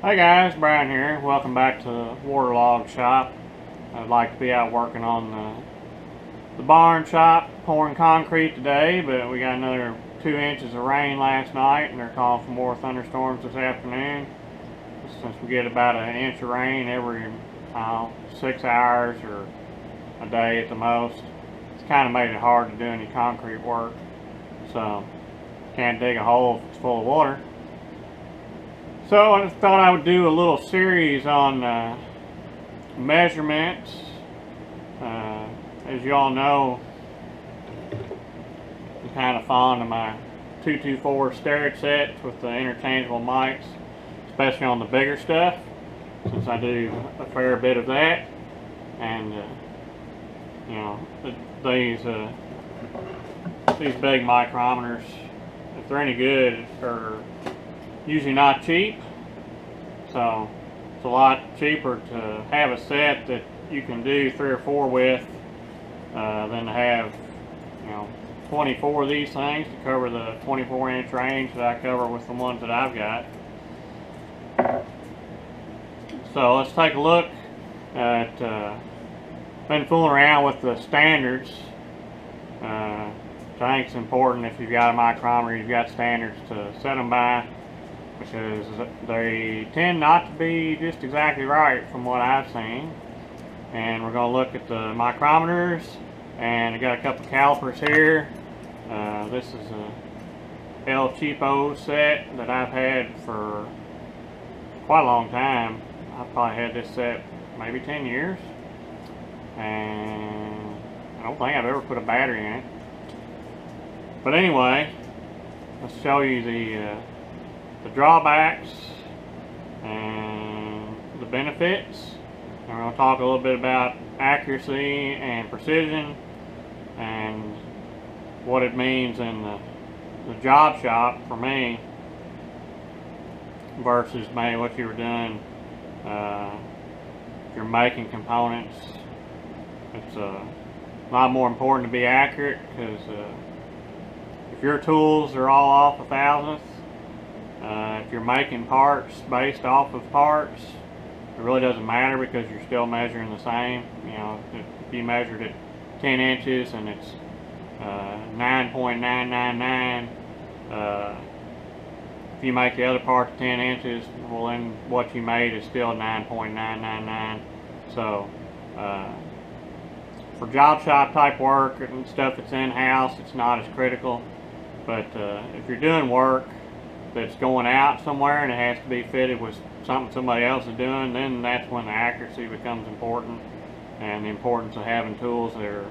Hi guys, Brian here. Welcome back to the waterlog shop. I'd like to be out working on the barn shop, pouring concrete today, but we got another 2 inches of rain last night and they're calling for more thunderstorms this afternoon. Since we get about an inch of rain every 6 hours or a day at the most, it's kind of made it hard to do any concrete work. So can't dig a hole if it's full of water. So I just thought I would do a little series on measurements. As you all know, I'm kind of fond of my 224 Starrett sets with the interchangeable mics, especially on the bigger stuff, since I do a fair bit of that. And you know, these big micrometers, if they're any good, are usually not cheap, so it's a lot cheaper to have a set that you can do 3 or 4 with than to have 24 of these things to cover the 24-inch range that I cover with the ones that I've got. So let's take a look at been fooling around with the standards. I think it's important if you've got a micrometer, you've got standards to set them by, because they tend not to be just exactly right from what I've seen. And we're going to look at the micrometers, and I got a couple of calipers here. This is a El Cheapo set that I've had for quite a long time. I've probably had this set maybe 10 years, and I don't think I've ever put a battery in it. But anyway, let's show you the drawbacks and the benefits. And we're going to talk a little bit about accuracy and precision and what it means in the job shop for me versus maybe what you were doing if you're making components. It's a lot more important to be accurate, because if your tools are all off a thousandth, if you're making parts based off of parts, it really doesn't matter, because you're still measuring the same. If you measured it 10 inches and it's 9.999, if you make the other part to 10 inches, well then what you made is still 9.999. So for job shop type work and stuff that's in-house, it's not as critical. But if you're doing work that's going out somewhere and it has to be fitted with something somebody else is doing, then that's when the accuracy becomes important, and the importance of having tools that are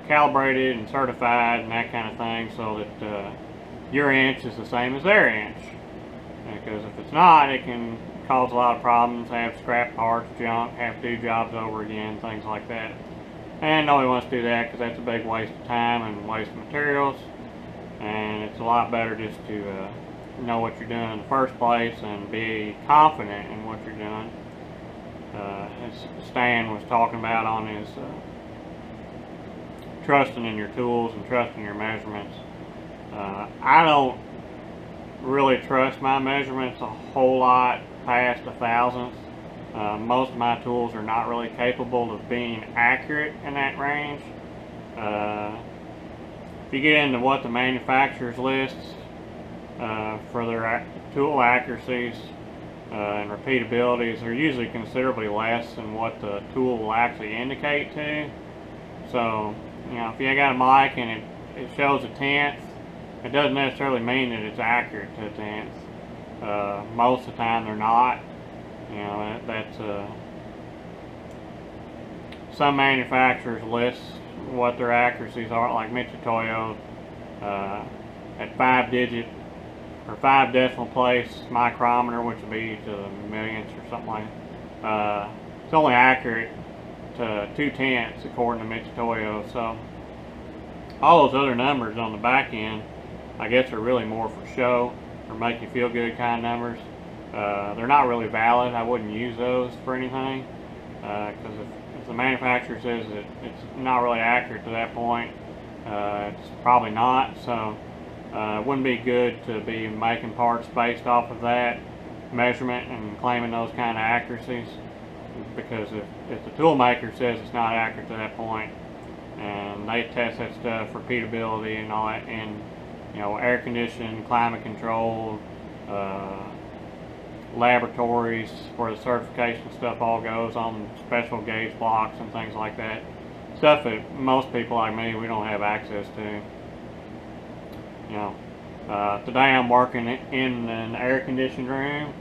calibrated and certified and that kind of thing, so that your inch is the same as their inch. Because if it's not, it can cause a lot of problems, have scrap parts, junk, have to do jobs over again, things like that. And nobody wants to do that, because that's a big waste of time and waste of materials. And it's a lot better just to know what you're doing in the first place and be confident in what you're doing. As Stan was talking about on his trusting in your tools and trusting your measurements. I don't really trust my measurements a whole lot past a thousandth. Most of my tools are not really capable of being accurate in that range. If you get into what the manufacturers lists for their tool accuracies and repeatabilities, they're usually considerably less than what the tool will actually indicate to. So, if you got a mic and it shows a tenth, it doesn't necessarily mean that it's accurate to a tenth. Most of the time they're not. That's some manufacturers list what their accuracies are, like Mitutoyo, at 5 decimal place micrometer, which would be to the millionths or something like that. It's only accurate to 2/10 according to Mitutoyo. So all those other numbers on the back end, I guess, are really more for show or make you feel good kind of numbers. They're not really valid. I wouldn't use those for anything, because if the manufacturer says that it's not really accurate to that point, it's probably not. So it wouldn't be good to be making parts based off of that. measurement and claiming those kind of accuracies, because if the tool maker says it's not accurate to that point, and they test that stuff, repeatability and all that, and air conditioned, climate controlled, laboratories where the certification stuff all goes on special gauge blocks and things like that. Stuff that most people like me, we don't have access to. Today I'm working in an air conditioned room.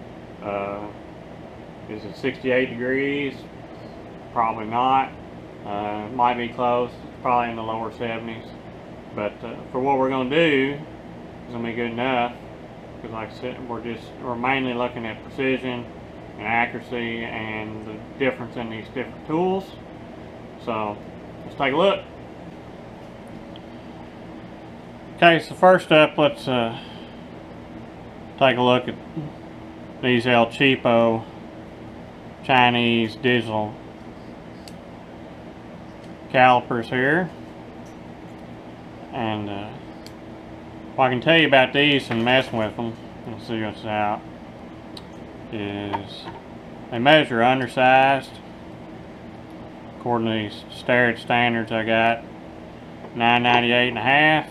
Is it 68 degrees? Probably not. Might be close. It's probably in the lower 70s. But for what we're going to do, it's going to be good enough. Because like I said, we're mainly looking at precision and accuracy and the difference in these different tools. So let's take a look. Okay, so first up, let's take a look at these El Cheapo Chinese digital calipers here. And what I can tell you about these and messing with them, let's see what's out, is they measure undersized. According to these Starrett standards I got, 998 and a half.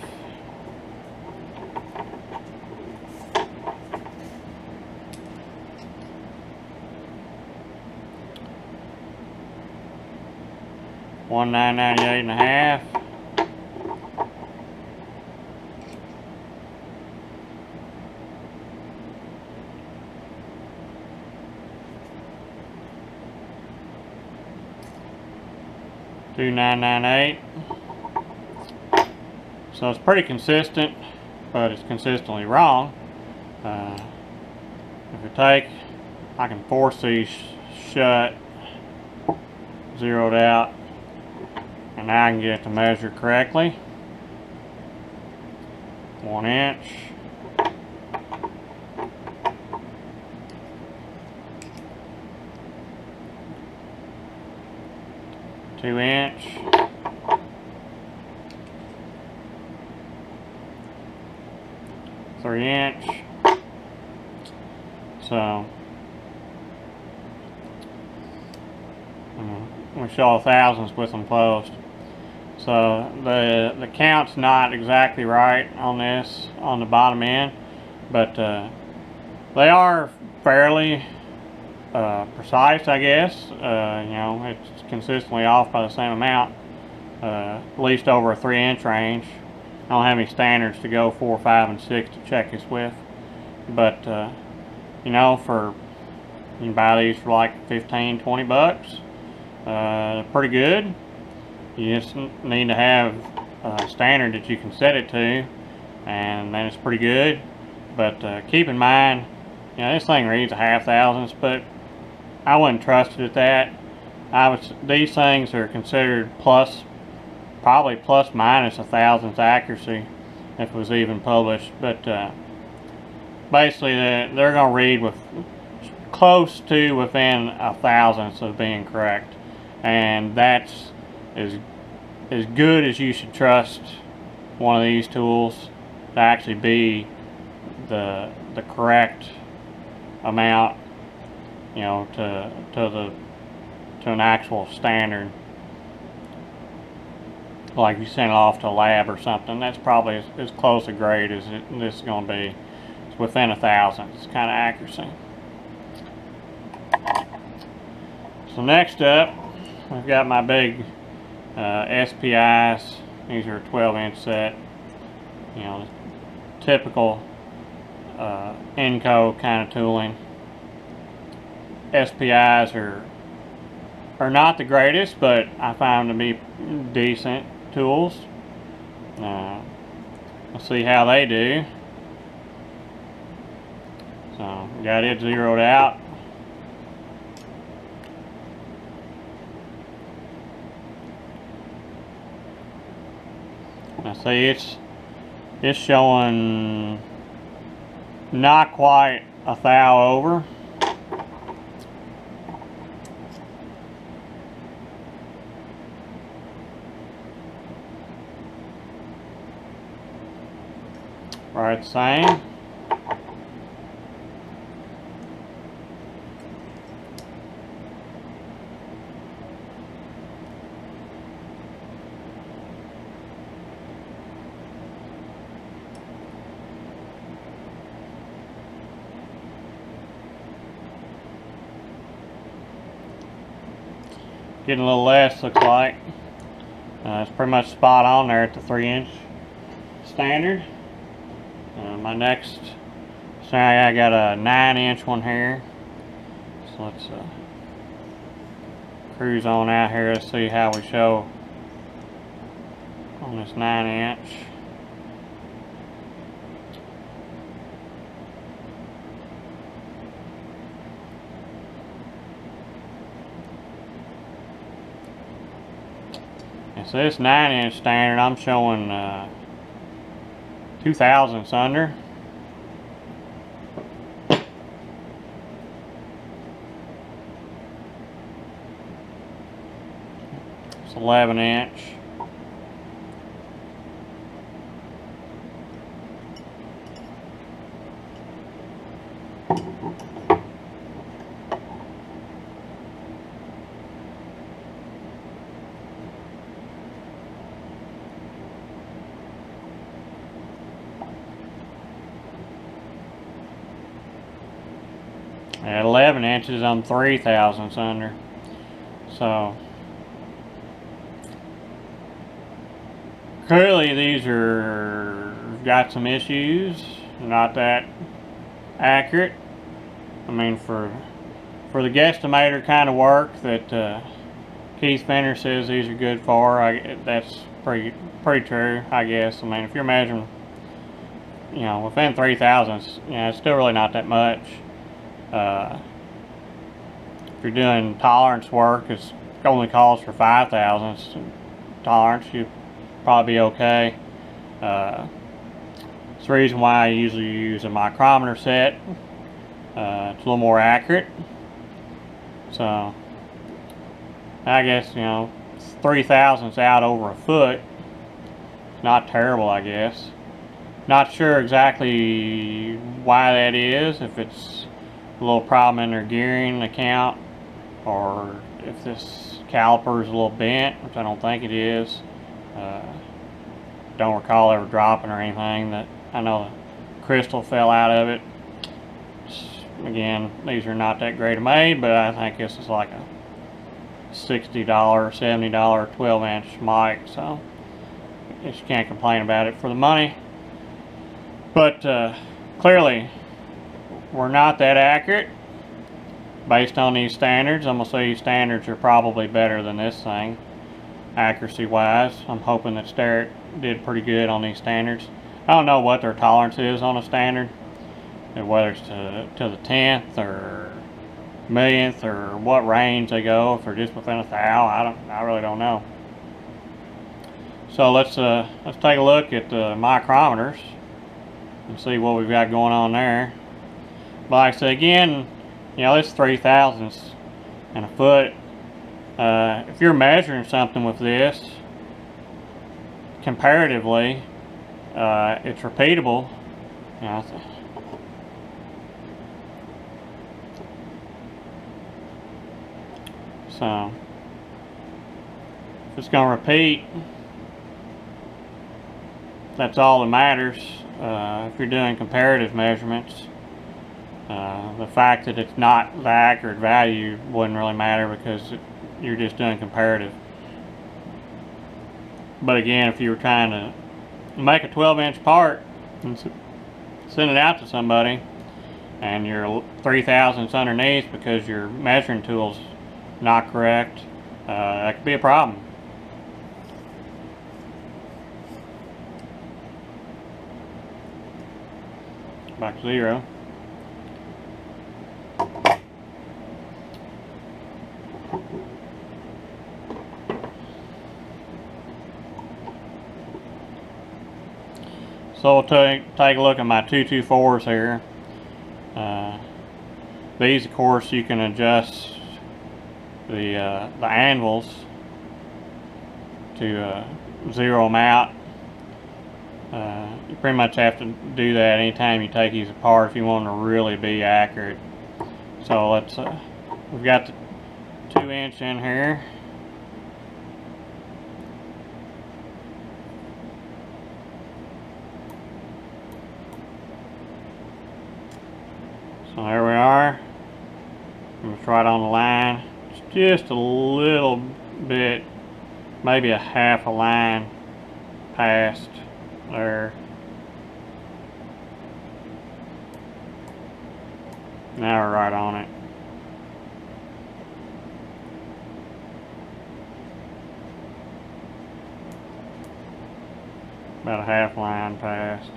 One 998 and a half. Two 998. So it's pretty consistent, but it's consistently wrong. If you take, I can force these shut, zeroed out, and now I can get it to measure correctly. 1 inch. Two inch. 3 inch. So we show thousands with them closed. So the count's not exactly right on this, on the bottom end, but they are fairly precise, I guess. It's consistently off by the same amount, at least over a 3 inch range. I don't have any standards to go 4, 5, and 6 to check this with, but you can buy these for like 15, 20 bucks. Pretty good. You just need to have a standard that you can set it to, and then it's pretty good. But keep in mind, this thing reads a half thousandths, but I wouldn't trust it at that. These things are considered probably plus minus a thousandth accuracy if it was even published. But basically, they're going to read with close to within a thousandth of being correct, and that's as good as you should trust one of these tools to actually be the correct amount, to an actual standard. Like if you send it off to a lab or something, that's probably as close a grade as this is going to be. It's within a thousandth. It's kind of accuracy. So next up, I've got my big SPIs. These are a 12-inch set. Typical Enco kind of tooling. SPIs are not the greatest, but I find them to be decent tools. Let's see how they do. So got it zeroed out. Now see, it's showing not quite a thou over. Right, the same. getting a little less, looks like. It's pretty much spot on there at the 3-inch standard. My next, so I got a 9-inch one here. So let's cruise on out here to see how we show on this 9-inch. And so this 9-inch standard, I'm showing 2 thousandths under. It's 11-inch. At 11 inches, I'm 3 thousandths under. So clearly these are got some issues, not that accurate. I mean, for the guesstimator kind of work that Keith Fenner says these are good for, that's pretty true, I guess. I mean, if you're measuring, you know, within 3 thousandths, you know, it's still really not that much. If you're doing tolerance work, it only calls for 5 thousandths tolerance. You'd probably be okay. It's the reason why I usually use a micrometer set. It's a little more accurate. So I guess, you know, 3 thousandths out over a foot. It's not terrible, I guess. Not sure exactly why that is. If it's a little problem in their gearing account, or if this caliper is a little bent, which I don't think it is. Don't recall ever dropping or anything. That I know the crystal fell out of it. Again, these are not that great made, but I think this is like a $60, $70 12-inch mic, so I guess you can't complain about it for the money. But clearly, we're not that accurate based on these standards. I'm going to say these standards are probably better than this thing, accuracy-wise. I'm hoping that Starrett did pretty good on these standards. I don't know what their tolerance is on a standard, whether it's to the 10th or millionth or what range they go. If they're just within 1 thou, I really don't know. So let's take a look at the micrometers and see what we've got going on there. But like I say again, you know, this 3 thousandths and a foot. If you're measuring something with this, comparatively, it's repeatable. You know, so if it's going to repeat, that's all that matters. If you're doing comparative measurements, the fact that it's not the accurate value wouldn't really matter because you're just doing comparative. But again, if you were trying to make a 12-inch part and send it out to somebody, and you're 3 thousandths underneath because your measuring tool's not correct, that could be a problem. Back to 0. So we'll take a look at my 224s here. These, of course, you can adjust the anvils to zero them out. You pretty much have to do that anytime you take these apart if you want them to really be accurate. So let's we've got the 2-inch in here. So there we are. It's right on the line. just a little bit, maybe a half a line past there. Now we're right on it. About a half line past.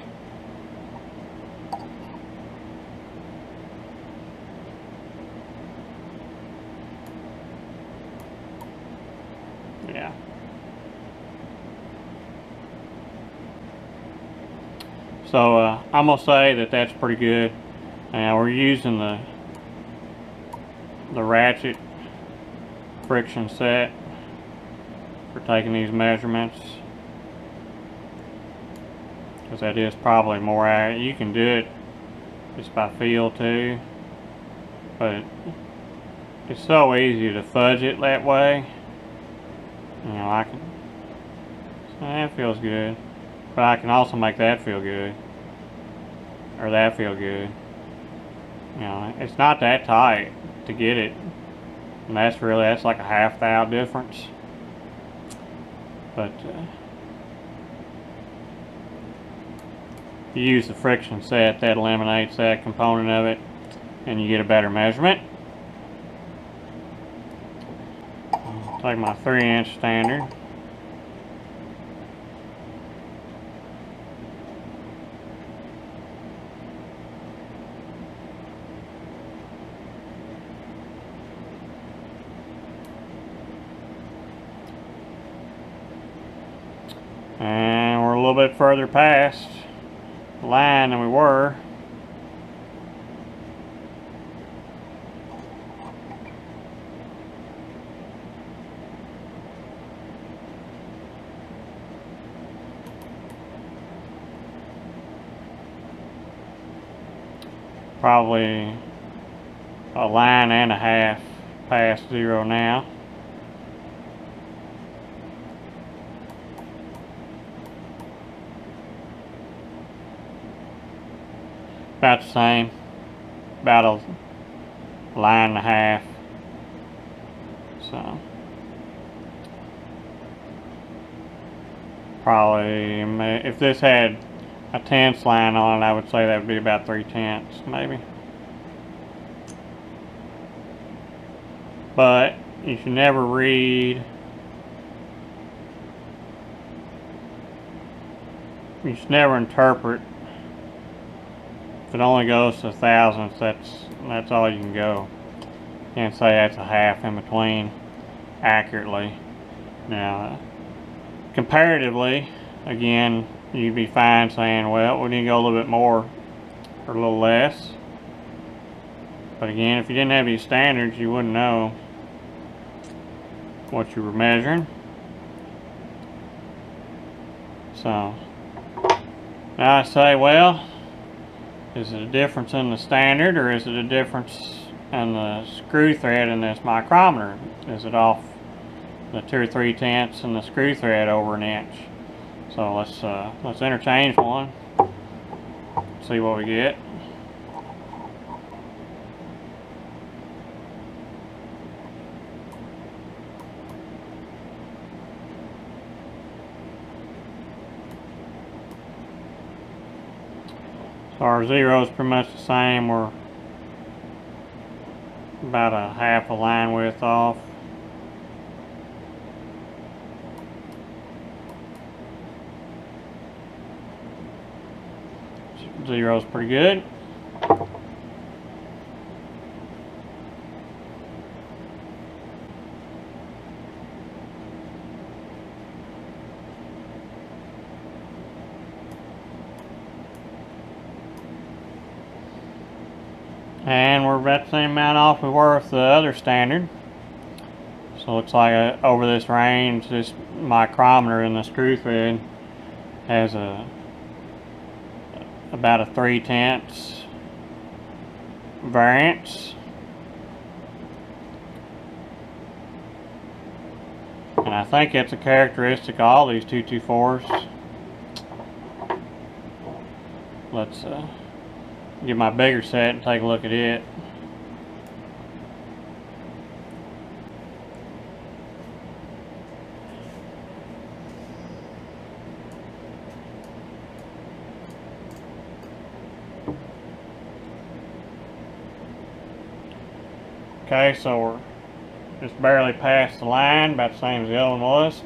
Yeah. So I'm gonna say that that's pretty good. Now we're using the ratchet friction set for taking these measurements, because that is probably more accurate. You can do it just by feel too, but it's so easy to fudge it that way. You know, I can, so that feels good, but I can also make that feel good, or that feel good. You know, it's not that tight to get it, and that's like a half thou difference. But if you use the friction set, that eliminates that component of it, and you get a better measurement. Take my 3-inch standard. And we're a little bit further past the line than we were. Probably a line and a half past 0 now. About the same, about a line and a half. So probably, if this had a 1/10 line on it, I would say that would be about 3/10 maybe. But you should never read, you should never interpret. If it only goes to thousandths, that's all you can go. You can't say that's a half in between accurately. Now, comparatively, again, you'd be fine saying, well, we need to go a little bit more or a little less. But again, if you didn't have these standards, you wouldn't know what you were measuring. So, now I say, well, is it a difference in the standard, or is it a difference in the screw thread in this micrometer? Is it off the 2 or 3/10 in the screw thread over 1 inch? So let's interchange one, see what we get. So our 0 is pretty much the same. We're about a half a line width off. Zero's pretty good. And we're about the same amount off we were with the other standard. So it looks like over this range, this micrometer in the screw thread has about a 3/10 variance. And I think it's a characteristic of all these 224s. Let's get my bigger set and take a look at it. Okay, so we're just barely past the line, about the same as the other one was.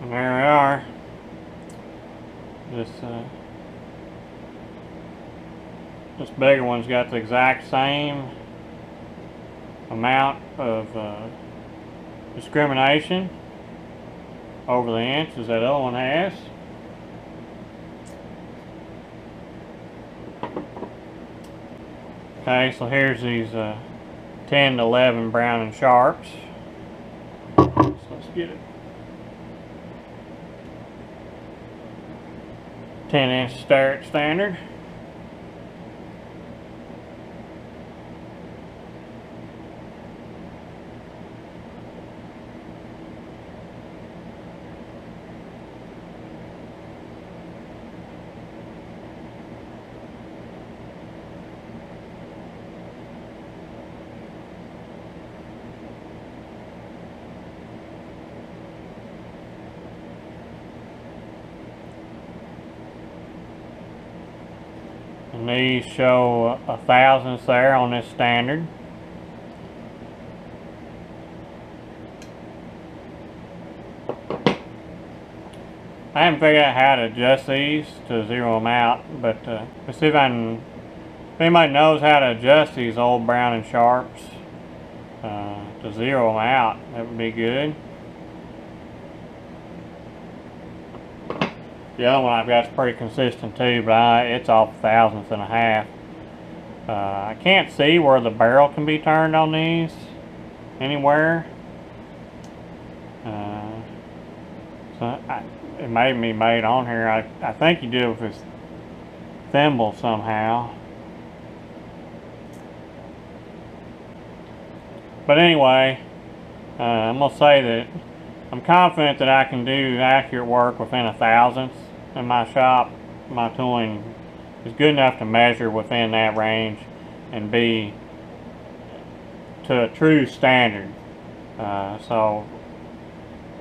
And there we are. This bigger one's got the exact same amount of discrimination over the inch as that other one has. Okay, so here's these 10 to 11 Brown and Sharps. So let's get it. 10-inch Starrett standard. And these show a thousandths there on this standard. I haven't figured out how to adjust these to zero them out, but let's see if I can. If anybody knows how to adjust these old Brown and Sharps to zero them out, that would be good. The other one I've got is pretty consistent too, but it's off a thousandth and a half. I can't see where the barrel can be turned on these anywhere. It may be made on here. I think you do it with this thimble somehow. But anyway, I'm going to say that I'm confident that I can do accurate work within a thousandth in my shop. My tooling is good enough to measure within that range and be to a true standard. So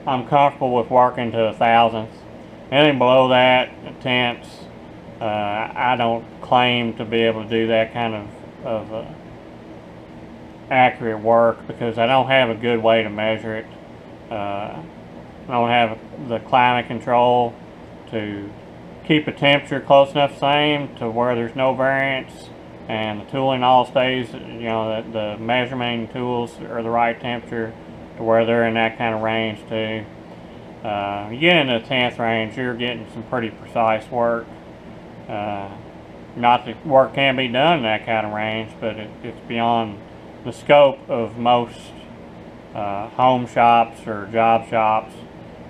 I'm comfortable with working to a thousandth. Anything below that, tenths, I don't claim to be able to do that kind of accurate work because I don't have a good way to measure it. I don't have the climate control to keep the temperature close enough same to where there's no variance, and the tooling all stays, the measurement tools are the right temperature to where they're in that kind of range too. You get in the 10th range, you're getting some pretty precise work. Not that work can be done in that kind of range, but it's beyond the scope of most home shops or job shops.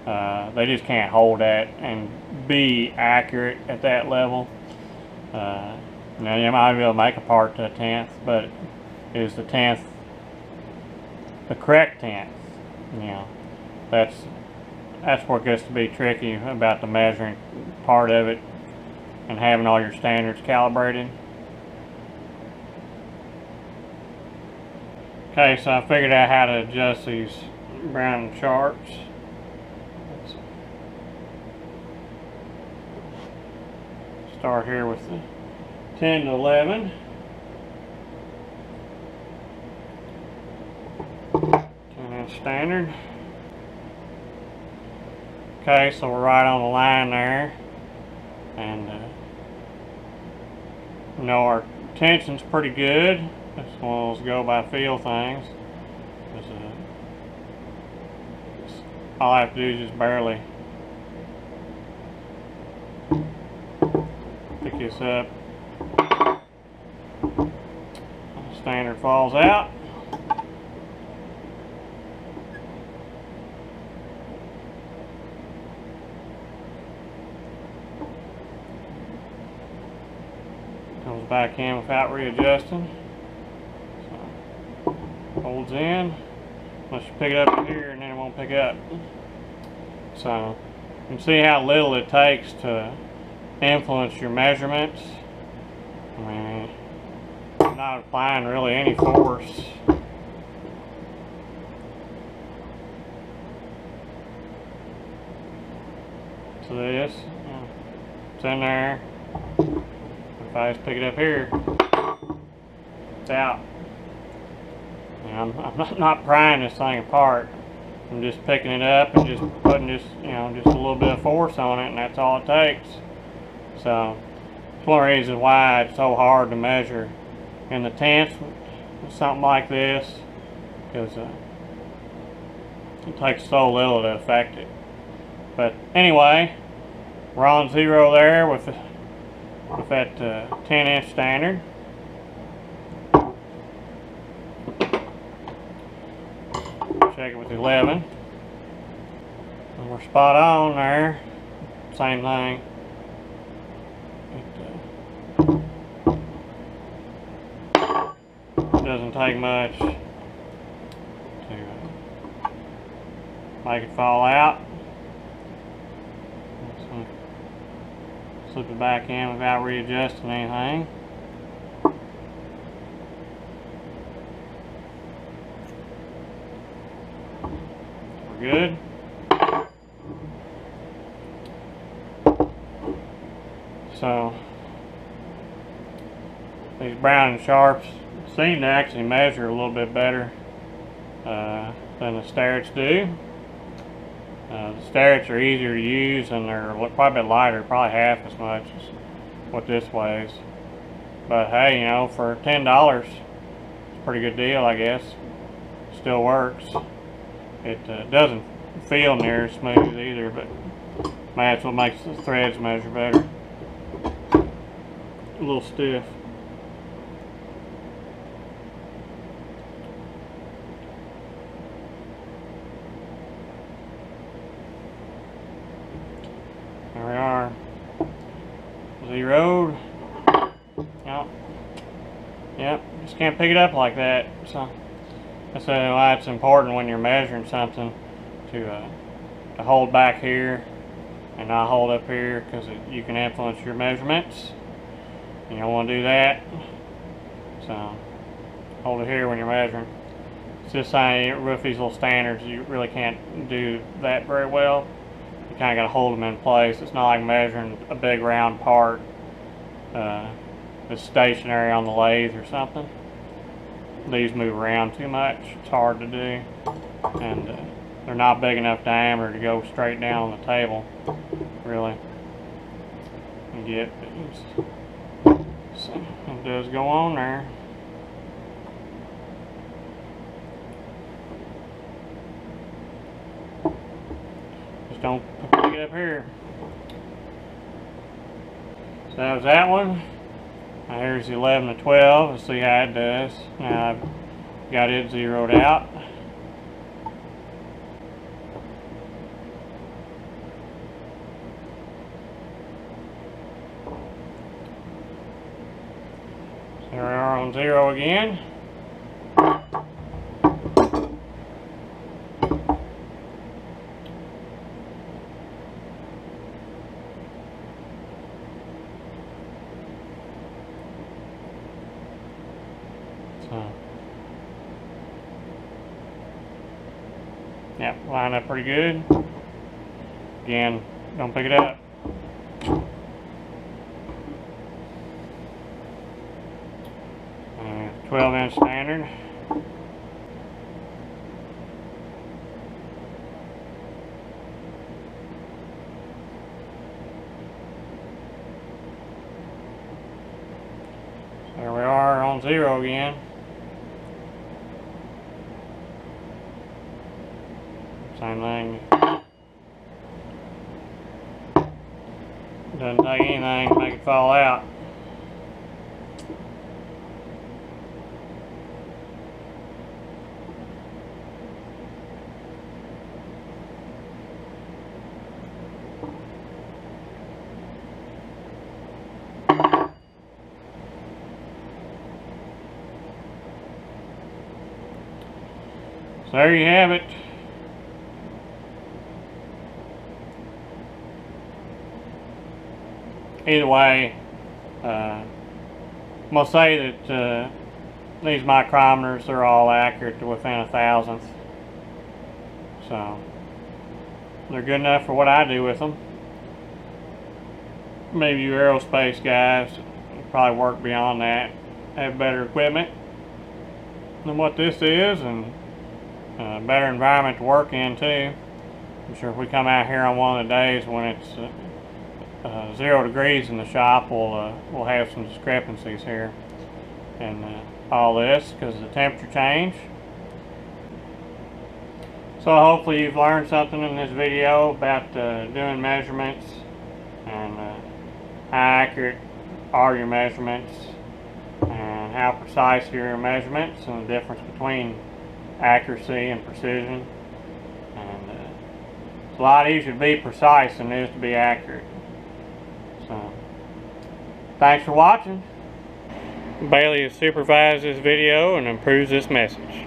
They just can't hold that and be accurate at that level. Now you might be able to make a part to a tenth, but is the tenth the correct tenth? That's what gets to be tricky about the measuring part of it and having all your standards calibrated. Okay, so I figured out how to adjust these Brown and Sharps. Start here with the 10 to 11. 10-inch standard. Okay, so we're right on the line there, and our tension's pretty good. That's one of those go by feel things. All I have to do is just barely pick this up. The standard falls out. Comes back in without readjusting. So, holds in. Unless you pick it up here and then it won't pick up. So you can see how little it takes to influence your measurements. I mean, I'm not applying really any force. So this, it's in there. If I just pick it up here, it's out. And I'm not prying this thing apart. I'm just picking it up and just putting just a little bit of force on it, and that's all it takes. So it's one of the reasons why it's so hard to measure in the tenths with something like this, because it takes so little to affect it. But anyway, we're on 0 there with that 10-inch standard. Check it with 11, and we're spot on there. Same thing. It doesn't take much to make it fall out. Slip it back in without readjusting anything. We're good. So these Brown and Sharps seem to actually measure a little bit better than the Starretts do. The Starretts are easier to use, and they're probably a bit lighter, probably half as much as what this weighs. But hey, for $10, it's a pretty good deal, I guess. Still works. It doesn't feel near as smooth either, but that's what makes the threads measure better. A little stiff. There we are. 0. Yep. Just can't pick it up like that. So that's why it's important when you're measuring something to hold back here and not hold up here, because you can influence your measurements. You don't want to do that. So hold it here when you're measuring. It's just saying with these little standards, you really can't do that very well. You kind of got to hold them in place. It's not like measuring a big round part that's stationary on the lathe or something. These move around too much. It's hard to do, and they're not big enough diameter to go straight down on the table, really. And get so it does go on there. Just don't pick it up here. So that was that one. Now here's the 11 to 12. Let's see how it does. Now I've got it zeroed out. There we are on 0 again. Yep, line up pretty good. Again, don't pick it up. 12-inch standard. There we are on 0 again. Same thing. Doesn't take anything to make it fall out. So there you have it. Either way, I'm going to say that these micrometers are all accurate to within a thousandth. So they're good enough for what I do with them. maybe you aerospace guys probably work beyond that, have better equipment than what this is, and a better environment to work in too. I'm sure if we come out here on one of the days when it's 0 degrees in the shop, we'll have some discrepancies here and all this because of the temperature change. So hopefully you've learned something in this video about doing measurements and how accurate are your measurements and how precise are your measurements and the difference between accuracy and precision. And it's a lot easier to be precise than it is to be accurate. So thanks for watching. Bailey has supervised this video and approves this message.